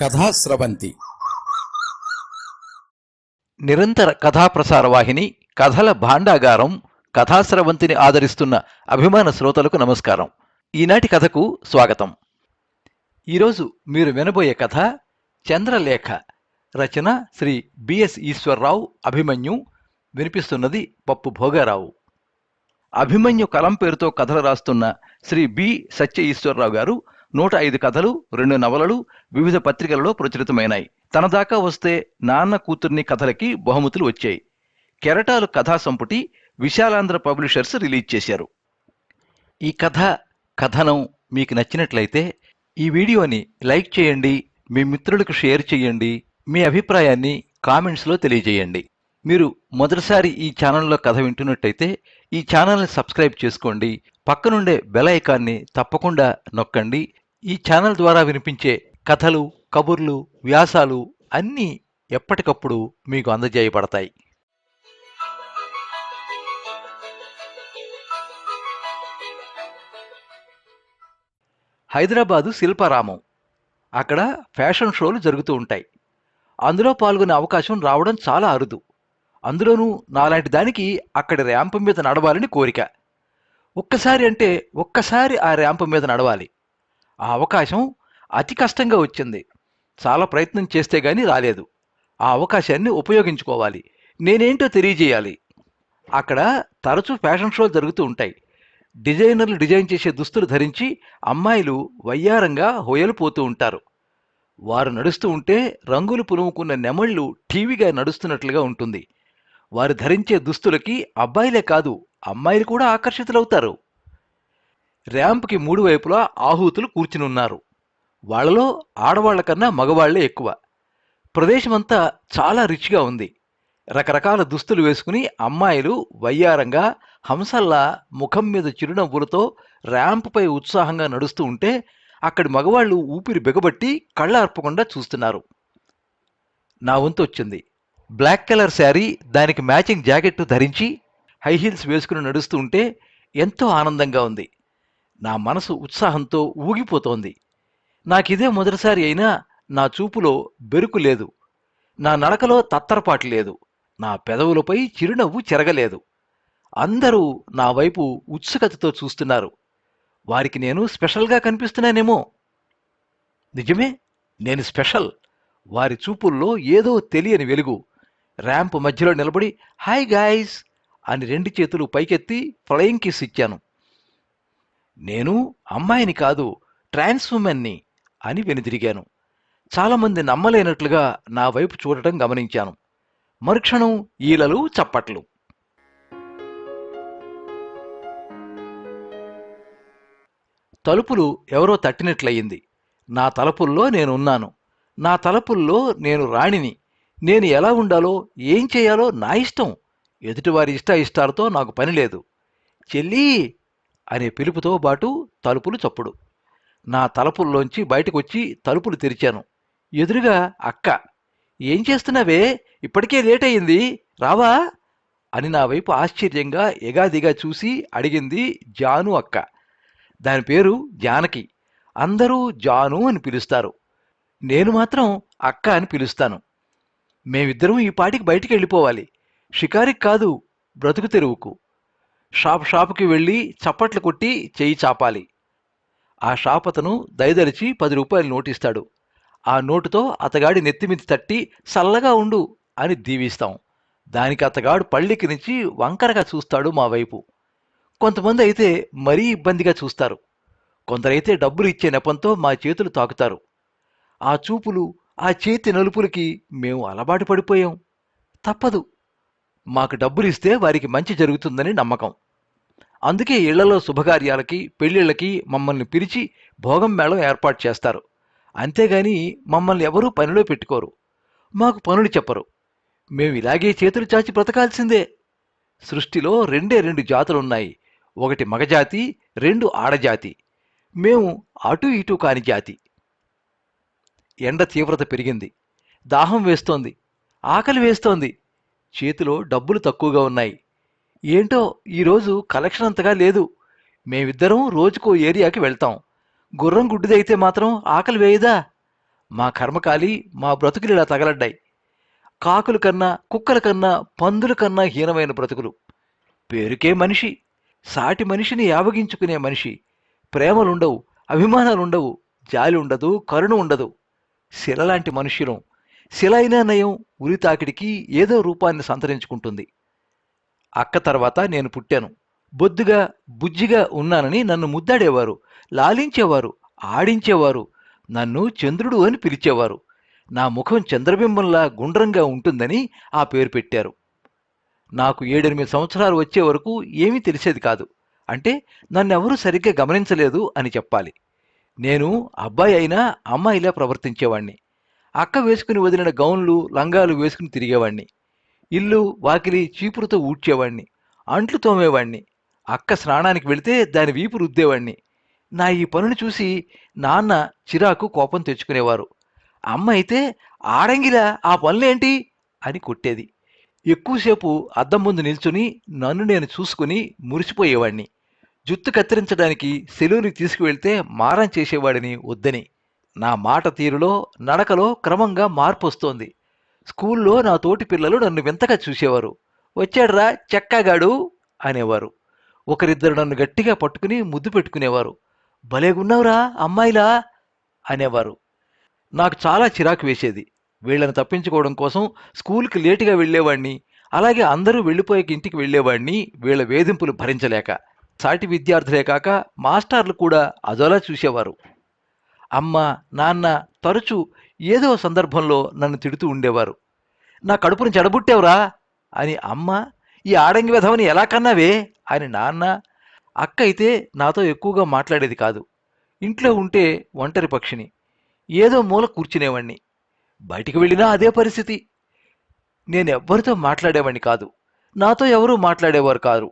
కథాస్రవంతి నిరంతర కథాప్రసార వాహిని కథల భాండాగారం కథాస్రవంతిని ఆదరిస్తున్న అభిమాన శ్రోతలకు నమస్కారం. ఈనాటి కథకు స్వాగతం. ఈరోజు మీరు వినబోయే కథ చంద్రలేఖ. రచన శ్రీ బిఎస్ ఈశ్వరరావు. అభిమన్యు. వినిపిస్తున్నది పప్పు భోగారావు. అభిమన్యు కలం పేరుతో కథలు రాస్తున్న శ్రీ బి సత్య ఈశ్వరరావు గారు 105 కథలు, 2 నవలలు వివిధ పత్రికలలో ప్రచురితమైనాయి. తన దాకా వస్తే నాన్న కూతుర్ని కథలకి బహుమతులు వచ్చాయి. కెరటాలు కథా సంపుటి విశాలాంధ్ర పబ్లిషర్స్ రిలీజ్ చేశారు. ఈ కథనం మీకు నచ్చినట్లయితే ఈ వీడియోని లైక్ చేయండి, మీ మిత్రులకు షేర్ చేయండి, మీ అభిప్రాయాన్ని కామెంట్స్లో తెలియజేయండి. మీరు మొదటిసారి ఈ ఛానల్లో కథ వింటున్నట్టయితే ఈ ఛానల్ని సబ్స్క్రైబ్ చేసుకోండి. పక్కనుండే బెల్ ఐకాన్ని తప్పకుండా నొక్కండి. ఈ ఛానల్ ద్వారా వినిపించే కథలు, కబుర్లు, వ్యాసాలు అన్నీ ఎప్పటికప్పుడు మీకు అందజేయబడతాయి. హైదరాబాదు శిల్పారామం. అక్కడ ఫ్యాషన్ షోలు జరుగుతూ ఉంటాయి. అందులో పాల్గొనే అవకాశం రావడం చాలా అరుదు. అందులోనూ నాలాంటి దానికి అక్కడి ర్యాంపు మీద నడవాలని కోరిక. ఒక్కసారి ఆ ర్యాంపు మీద నడవాలి. ఆ అవకాశం అతి కష్టంగా వచ్చింది. చాలా ప్రయత్నం చేస్తే గానీ రాలేదు. ఆ అవకాశాన్ని ఉపయోగించుకోవాలి. నేనేంటో తెలియజేయాలి. అక్కడ తరచూ ఫ్యాషన్ షోలు జరుగుతూ ఉంటాయి. డిజైనర్లు డిజైన్ చేసే దుస్తులు ధరించి అమ్మాయిలు వయ్యారంగా హొయలుపోతూ ఉంటారు. వారు నడుస్తూ ఉంటే రంగులు పులుముకున్న నెమళ్ళు టీవీగా నడుస్తున్నట్లుగా ఉంటుంది. వారు ధరించే దుస్తులకి అబ్బాయిలే కాదు, అమ్మాయిలు కూడా ఆకర్షితులవుతారు. ర్యాంప్కి 3 వైపులా ఆహూతులు కూర్చునున్నారు. వాళ్లలో ఆడవాళ్ల కన్నా మగవాళ్లే ఎక్కువ. ప్రదేశమంతా చాలా రిచ్గా ఉంది. రకరకాల దుస్తులు వేసుకుని అమ్మాయిలు వయ్యారంగా హంసల్లా ముఖం మీద చిరునవ్వులతో ర్యాంపుపై ఉత్సాహంగా నడుస్తూ ఉంటే అక్కడి మగవాళ్లు ఊపిరి బిగబట్టి కళ్ళార్పకుండా చూస్తున్నారు. నా వంతు వచ్చింది. బ్లాక్ కలర్ శారీ, దానికి మ్యాచింగ్ జాకెట్టు ధరించి హై హీల్స్ వేసుకుని నడుస్తూ ఉంటే ఎంతో ఆనందంగా ఉంది. నా మనసు ఉత్సాహంతో ఊగిపోతోంది. నాకిదే మొదటిసారి అయినా నా చూపులో బెరుకు లేదు. నా నడకలో తత్తరపాటు లేదు. నా పెదవులపై చిరునవ్వు చెరగలేదు. అందరూ నా వైపు ఉత్సుకతతో చూస్తున్నారు. వారికి నేను స్పెషల్గా కనిపిస్తున్నానేమో. నిజమే, నేను స్పెషల్. వారి చూపుల్లో ఏదో తెలియని వెలుగు. ర్యాంప్ మధ్యలో నిలబడి హాయ్ గాయ్స్ అని 2 చేతులు పైకెత్తి ఫ్లయింగ్ కిస్ ఇచ్చాను. నేను అమ్మాయిని కాదు, ట్రాన్స్ ఉమెన్ని అని వెనుదిరిగాను. చాలామంది నమ్మలేనట్లుగా నా వైపు చూడటం గమనించాను. మరుక్షణం ఈలలు, చప్పట్లు. తలుపులు ఎవరో తట్టినట్లయింది. నా తలుపుల్లో నేనున్నాను. నా తలుపుల్లో నేను రాణిని. నేను ఎలా ఉండాలో, ఏం చేయాలో నా ఇష్టం. ఎదుటివారి ఇష్టాలతో నాకు పని లేదు. చెల్లీ అనే పిలుపుతో బాటు తలుపులు చప్పుడు. నా తలుపుల్లోంచి బయటకొచ్చి తలుపులు తెరిచాను. ఎదురుగా అక్క. ఏం చేస్తున్నావే, ఇప్పటికే లేట్ అయింది, రావా అని నా వైపు ఆశ్చర్యంగా ఎగాదిగా చూసి అడిగింది జాను అక్క. దాని పేరు జానకి. అందరూ జాను అని పిలుస్తారు. నేను మాత్రం అక్క అని పిలుస్తాను. మేమిద్దరం ఈ పాటికి బయటికి వెళ్ళిపోవాలి. షికారికి కాదు, బ్రతుకు తెరువుకు. షాపుకి వెళ్ళి చప్పట్లు కొట్టి చెయ్యి చాపాలి. ఆ షాప్ అతను దయదలిచి 10 రూపాయలు నోటిస్తాడు. ఆ నోటుతో అతగాడి నెత్తిమిది తట్టి సల్లగా ఉండు అని దీవిస్తాం. దానికి అతగాడు పళ్ళెక్కినించి వంకరగా చూస్తాడు మా వైపు. కొంతమంది అయితే మరీ ఇబ్బందిగా చూస్తారు. కొందరైతే డబ్బులు ఇచ్చే నెపంతో మా చేతులు తాకుతారు. ఆ చూపులు, ఆ చేతి నలుపులకి మేము అలవాటు పడిపోయాం. తప్పదు. మాకు డబ్బులు ఇస్తే వారికి మంచి జరుగుతుందని నమ్మకం. అందుకే ఇళ్లలో శుభకార్యాలకి, పెళ్లిళ్ళకి మమ్మల్ని పిలిచి భోగం మేళం ఏర్పాటు చేస్తారు. అంతేగాని మమ్మల్ని ఎవరూ పనిలో పెట్టుకోరు. మాకు పనులు చెప్పరు. మేము ఇలాగే చేతులు చాచి బ్రతకాల్సిందే. సృష్టిలో 2 జాతులున్నాయి. ఒకటి మగజాతి, 2 ఆడజాతి. మేము అటు ఇటు కాని జాతి. ఎండ తీవ్రత పెరిగింది. దాహం వేస్తోంది. ఆకలి వేస్తోంది. చేతిలో డబ్బులు తక్కువగా ఉన్నాయి. ఏంటో ఈరోజు కలెక్షన్ అంతగా లేదు. మేమిద్దరం రోజుకో ఏరియాకి వెళ్తాం. గుర్రం గుడ్డిదైతే మాత్రం ఆకలి వేయదా? మా కర్మకాలి మా బ్రతుకులు ఇలా తగలడ్డాయి. కాకుల కన్నా, కుక్కల కన్నా, పందుల కన్నా హీనమైన బ్రతుకులు. పేరుకే మనిషి, సాటి మనిషిని యావగించుకునే మనిషి. ప్రేమలుండవు, అభిమానాలుండవు, జాలి ఉండదు, కరుణ ఉండదు. శిలలాంటి మనుష్యులం. శిల అయినా నయం, ఉరి తాకిడికి ఏదో రూపాన్ని సంతరించుకుంటుంది. అక్క తర్వాత నేను పుట్టాను. బొద్దుగా, బుజ్జిగా ఉన్నానని నన్ను ముద్దాడేవారు, లాలించేవారు, ఆడించేవారు. నన్ను చంద్రుడు అని పిలిచేవారు. నా ముఖం చంద్రబింబంలా గుండ్రంగా ఉంటుందని ఆ పేరు పెట్టారు. నాకు 7-8 సంవత్సరాలు వచ్చే వరకు ఏమీ తెలిసేది కాదు. అంటే నన్నెవరూ సరిగ్గా గమనించలేదు అని చెప్పాలి. నేను అబ్బాయి అయినా అమ్మాయిలా ప్రవర్తించేవాణ్ణి. అక్క వేసుకుని వదిలిన గౌన్లు, లంగాలు వేసుకుని తిరిగేవాణ్ణి. ఇల్లు, వాకిలి చీపురుతో ఊడ్చేవాణ్ణి. అంట్లు తోమేవాణ్ణి. అక్క స్నానానికి వెళితే దాని వీపు రుద్దేవాణ్ణి. నా ఈ పనులు చూసి నాన్న చిరాకు, కోపం తెచ్చుకునేవారు. అమ్మ అయితే ఆడంగిలా ఆ పనులేంటి అని కొట్టేది. ఎక్కువసేపు అద్దం ముందు నిల్చుని నన్ను నేను చూసుకుని మురిసిపోయేవాణ్ణి. జుత్తు కత్తిరించడానికి సెలూనికి తీసుకువెళ్తే మారం చేసేవాడిని వద్దని. నా మాట తీరులో, నడకలో క్రమంగా మార్పు వస్తోంది. స్కూల్లో నా తోటి పిల్లలు నన్ను వింతగా చూసేవారు. వచ్చాడ్రా చెక్కాగాడు అనేవారు. ఒకరిద్దరు నన్ను గట్టిగా పట్టుకుని ముద్దు పెట్టుకునేవారు. భలేగున్నావురా అమ్మాయిలా అనేవారు. నాకు చాలా చిరాకు వేసేది. వీళ్ళని తప్పించుకోవడం కోసం స్కూల్కి లేటుగా వెళ్ళేవాణ్ణి. అలాగే అందరూ వెళ్ళిపోయాక ఇంటికి వెళ్ళేవాణ్ణి, వీళ్ళ వేధింపులు భరించలేక. సాటి విద్యార్థులే కాక మాస్టర్లు కూడా అదోలా చూసేవారు. అమ్మ, నాన్న తరచూ ఏదో సందర్భంలో నన్ను తిడుతూ ఉండేవారు. నా కడుపును చెడబుట్టావురా అని అమ్మ, ఈ ఆడంగి వెధవని ఎలా కన్నావే అని నాన్న. అక్క అయితే నాతో ఎక్కువగా మాట్లాడేది కాదు. ఇంట్లో ఉంటే ఒంటరి పక్షిని. ఏదో మూల కూర్చునేవాణ్ణి. బయటికి వెళ్ళినా అదే పరిస్థితి. నేనెవ్వరితో మాట్లాడేవాణ్ణి కాదు. నాతో ఎవరూ మాట్లాడేవారు కాదు.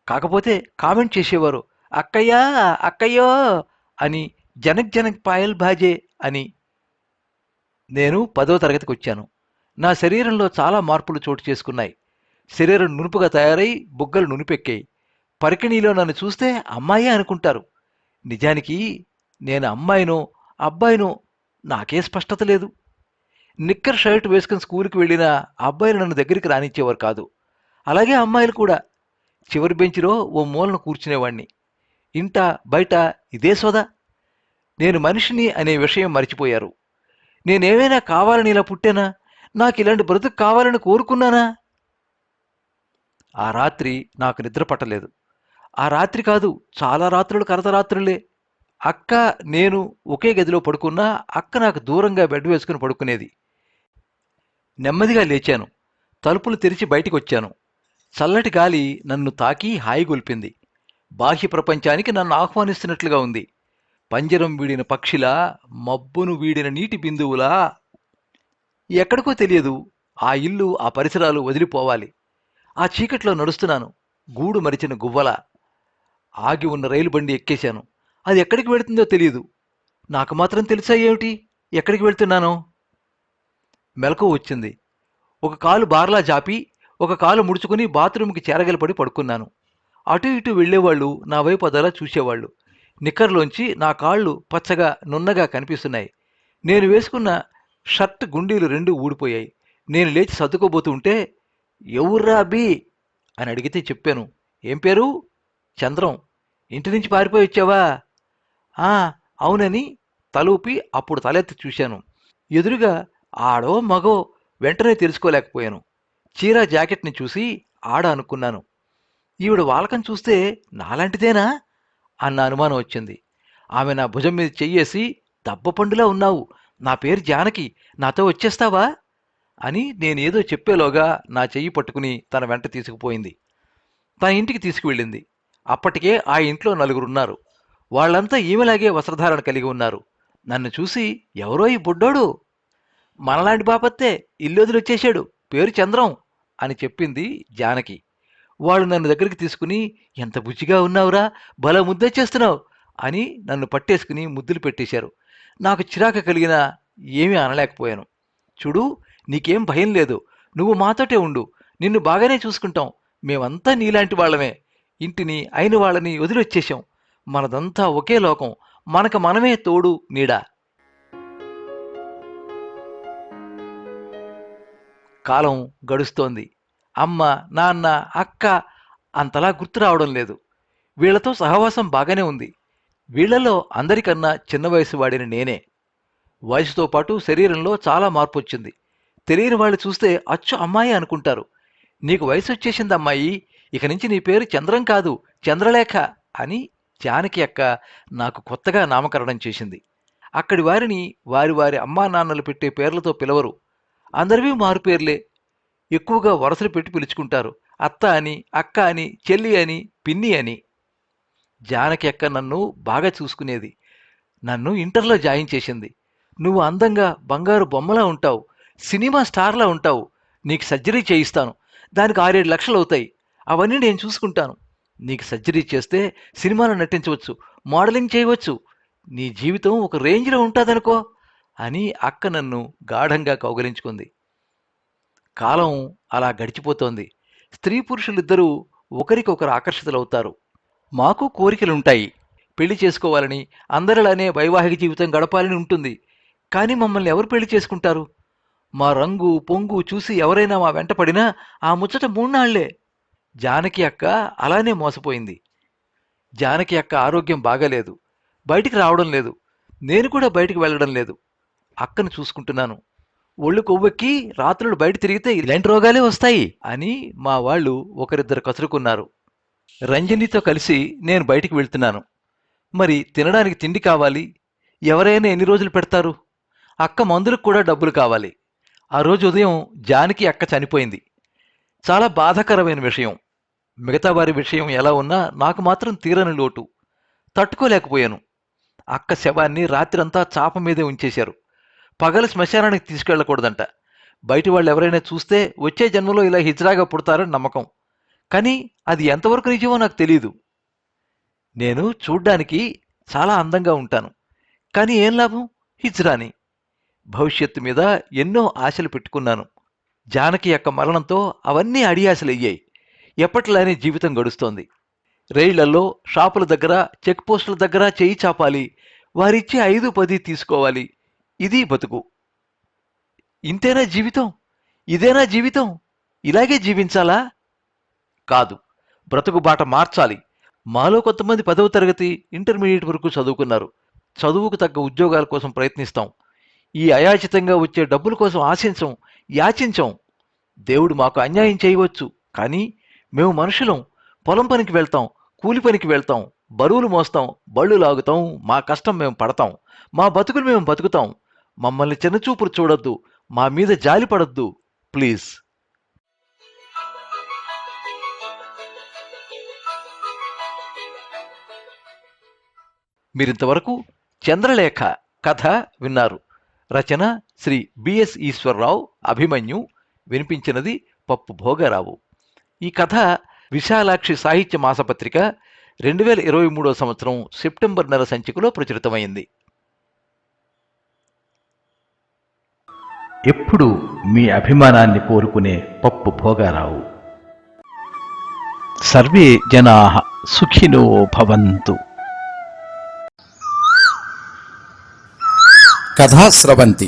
కాకపోతే కామెంట్ చేసేవారు. అక్కయ్యా, అక్కయ్యో అని, జనక్ జనక్ పాయల్ బాజే అని. నేను 10వ తరగతికి వచ్చాను. నా శరీరంలో చాలా మార్పులు చోటు చేసుకున్నాయి. శరీరం నునుపుగా తయారై బుగ్గలు నునిపెక్కాయి. పరికిణీలో నన్ను చూస్తే అమ్మాయే అనుకుంటారు. నిజానికి నేను అమ్మాయినో అబ్బాయినో నాకే స్పష్టత లేదు. నిక్కర్ షర్ట్ వేసుకుని స్కూల్కి వెళ్ళిన అబ్బాయిలు నన్ను దగ్గరికి రానిచ్చేవారు కాదు. అలాగే అమ్మాయిలు కూడా. చివరి బెంచ్లో ఓ మూలను కూర్చునేవాణ్ణి. ఇంట బయట ఇదే సోదా. నేను మనిషిని అనే విషయం మర్చిపోయారు. నేనేమైనా కావాలని ఇలా పుట్టానా? నాకు ఇలాంటి బ్రతుకు కావాలని కోరుకున్నానా? ఆ రాత్రి నాకు నిద్ర పట్టలేదు. ఆ రాత్రి కాదు, చాలా రాత్రులు కరతరాత్రులే. అక్క, నేను ఒకే గదిలో పడుకున్నా అక్క నాకు దూరంగా బెడ్ వేసుకుని పడుకునేది. నెమ్మదిగా లేచాను. తలుపులు తెరిచి బయటికి వచ్చాను. చల్లటి గాలి నన్ను తాకి హాయిగొల్పింది. బాహ్య ప్రపంచానికి నన్ను ఆహ్వానిస్తున్నట్లుగా ఉంది. పంజరం వీడిన పక్షిలా, మబ్బును వీడిన నీటి బిందువులా. ఎక్కడికో తెలియదు. ఆ ఇల్లు, ఆ పరిసరాలు వదిలిపోవాలి. ఆ చీకట్లో నడుస్తున్నాను, గూడు మరిచిన గువ్వలా. ఆగి ఉన్న రైలు బండి ఎక్కేశాను. అది ఎక్కడికి వెళుతుందో తెలియదు. నాకు మాత్రం తెలుసా ఏమిటి ఎక్కడికి వెళ్తున్నానో? మెలకువ వచ్చింది. ఒక కాలు బార్లా జాపి, ఒక కాలు ముడుచుకుని బాత్రూంకి చేరగలపడి పడుకున్నాను. అటు ఇటు వెళ్లేవాళ్లు నా వైపు అదలా చూసేవాళ్లు. నిక్కర్లోంచి నా కాళ్ళు పచ్చగా, నున్నగా కనిపిస్తున్నాయి. నేను వేసుకున్న షర్ట్ గుండీలు 2 ఊడిపోయాయి. నేను లేచి సర్దుకోబోతూ ఉంటే, ఎవర్రా బి అని అడిగితే చెప్పాను. ఏం పేరు? చంద్రం. ఇంటి నుంచి పారిపోయి వచ్చావా? ఆ, అవునని తలూపి అప్పుడు తలెత్తి చూశాను. ఎదురుగా ఆడో మగో వెంటనే తెలుసుకోలేకపోయాను. చీర జాకెట్ని చూసి ఆడ అనుకున్నాను. ఈవిడ వాలకం చూస్తే నాలాంటిదేనా అన్న అనుమానం వచ్చింది. ఆమె నా భుజం మీద చెయ్యేసి, దబ్బపండులా ఉన్నావు, నా పేరు జానకి, నాతో వచ్చేస్తావా అని నేనేదో చెప్పేలోగా నా చెయ్యి పట్టుకుని తన వెంట తీసుకుపోయింది. తన ఇంటికి తీసుకువెళ్ళింది. అప్పటికే ఆ ఇంట్లో 4గురున్నారు. వాళ్లంతా ఈమెలాగే వస్త్రధారణ కలిగి ఉన్నారు. నన్ను చూసి, ఎవరో ఈ బుడ్డోడు, మనలాంటి బాపత్తే, ఇల్లొదిలొచ్చేశాడు, పేరు చంద్రం అని చెప్పింది జానకి. వాళ్ళు నన్ను దగ్గరికి తీసుకుని, ఎంత బుజ్జిగా ఉన్నావురా, భలే ముద్దొచ్చేస్తున్నావు అని నన్ను పట్టేసుకుని ముద్దులు పెట్టేశారు. నాకు చిరాకు కలిగినా ఏమీ అనలేకపోయాను. చూడు, నీకేం భయం లేదు, నువ్వు మాతోటే ఉండు, నిన్ను బాగానే చూసుకుంటాం, మేమంతా నీలాంటి వాళ్ళమే, ఇంటిని అయిన వాళ్ళని వదిలొచ్చేశాం, మనదంతా ఒకే లోకం, మనకు మనమే తోడు నీడ. కాలం గడుస్తోంది. అమ్మ, నాన్న, అక్క అంతలా గుర్తు రావడం లేదు. వీళ్లతో సహవాసం బాగానే ఉంది. వీళ్లలో అందరికన్నా చిన్న వయసు వాడిని నేనే. వయసుతో పాటు శరీరంలో చాలా మార్పు వచ్చింది. తెలియని వాళ్ళు చూస్తే అచ్చు అమ్మాయి అనుకుంటారు. నీకు వయసు వచ్చేసింది అమ్మాయి, ఇక నుంచి నీ పేరు చంద్రం కాదు చంద్రలేఖ అని జానకి అక్క నాకు కొత్తగా నామకరణం చేసింది. అక్కడి వారిని వారి వారి అమ్మా నాన్నలు పెట్టే పేర్లతో పిలవరు. అందరివి మారు పేర్లే. ఎక్కువగా వరసలు పెట్టి పిలుచుకుంటారు. అత్త అని, అక్క అని, చెల్లి అని, పిన్ని అని. జానకి అక్క నన్ను బాగా చూసుకునేది. నన్ను ఇంటర్లో జాయిన్ చేసింది. నువ్వు అందంగా బంగారు బొమ్మలా ఉంటావు, సినిమా స్టార్లా ఉంటావు, నీకు సర్జరీ చేయిస్తాను, దానికి 6-7 లక్షలు అవుతాయి, అవన్నీ నేను చూసుకుంటాను. నీకు సర్జరీ చేస్తే సినిమాలో నటించవచ్చు, మోడలింగ్ చేయవచ్చు, నీ జీవితం ఒక రేంజ్లో ఉంటుందనుకో అని అక్క నన్ను గాఢంగా కౌగలించుకుంది. కాలం అలా గడిచిపోతోంది. స్త్రీ పురుషులిద్దరూ ఒకరికొకరు ఆకర్షితులవుతారు. మాకు కోరికలుంటాయి. పెళ్లి చేసుకోవాలని, అందరిలానే వైవాహిక జీవితం గడపాలని ఉంటుంది. కానీ మమ్మల్ని ఎవరు పెళ్లి చేసుకుంటారు? మా రంగు పొంగు చూసి ఎవరైనా మా వెంట పడినా ఆ ముచ్చట 3 నాళ్లే. జానకి అక్క అలానే మోసపోయింది. జానకి అక్క ఆరోగ్యం బాగాలేదు, బయటికి రావడం లేదు. నేను కూడా బయటికి వెళ్ళడం లేదు. అక్కను చూసుకుంటున్నాను. ఒళ్ళు కొవ్వెక్కి రాత్రులు బయట తిరిగితే ఇలాంటి రోగాలే వస్తాయి అని మా వాళ్ళు ఒకరిద్దరు కసురుకున్నారు. రంజనితో కలిసి నేను బయటికి వెళ్తున్నాను. మరి తినడానికి తిండి కావాలి. ఎవరైనా ఎన్ని రోజులు పెడతారు? అక్క మందులకు కూడా డబ్బులు కావాలి. ఆ రోజు ఉదయం జానకి అక్క చనిపోయింది. చాలా బాధాకరమైన విషయం. మిగతా వారి విషయం ఎలా ఉన్నా నాకు మాత్రం తీరని లోటు. తట్టుకోలేకపోయాను. అక్క శవాన్ని రాత్రంతా చాప మీదే ఉంచేశారు. పగలు శ్మశానానికి తీసుకెళ్లకూడదంట. బయటి వాళ్ళు ఎవరైనా చూస్తే వచ్చే జన్మలో ఇలా హిజ్రాగా పుడతారని నమ్మకం. కానీ అది ఎంతవరకు నిజమో నాకు తెలీదు. నేను చూడ్డానికి చాలా అందంగా ఉంటాను. కానీ ఏం లాభం? హిజ్రాని. భవిష్యత్తు మీద ఎన్నో ఆశలు పెట్టుకున్నాను. జానకి యొక్క మరణంతో అవన్నీ అడియాసలయ్యాయి. ఎప్పట్లానే జీవితం గడుస్తోంది. రైళ్లలో, షాపుల దగ్గర, చెక్ పోస్టుల దగ్గర చేయి చాపాలి. వారిచ్చే 5-10 తీసుకోవాలి. ఇది బతుకు. ఇంతేనా జీవితం? ఇదేనా జీవితం? ఇలాగే జీవించాలా? కాదు, బ్రతుకు బాట మార్చాలి. మాలో కొంతమంది 10వ తరగతి, ఇంటర్మీడియట్ వరకు చదువుకున్నారు. చదువుకు తగ్గ ఉద్యోగాల కోసం ప్రయత్నిస్తాం. ఈ అయాచితంగా వచ్చే డబ్బుల కోసం ఆశించం, యాచించం. దేవుడు మాకు అన్యాయం చేయవచ్చు, కానీ మేము మనుషులం. పొలం పనికి వెళ్తాం, కూలి పనికి వెళ్తాం, బరువులు మోస్తాం, బళ్ళు లాగుతాం, మా కష్టం మేము పడతాం, మా బతుకులు మేము బతుకుతాం. మమ్మల్ని చిన్నచూపులు చూడొద్దు, మా మీద జాలి పడొద్దు ప్లీజ్. మీరింతవరకు చంద్రలేఖ కథ విన్నారు. రచన శ్రీ బిఎస్ ఈశ్వరరావు, అభిమన్యు. వినిపించినది పప్పు భోగారావు. ఈ కథ విశాలాక్షి సాహిత్య మాసపత్రిక 2023 సంవత్సరం సెప్టెంబర్ నెల సంచికలో ప్రచురితమైంది. ఎప్పుడు మీ అభిమానాన్ని కోరుకునే పప్పు భోగారావు. సర్వే జనాః సుఖినో భవంతు. కథా స్రవంతి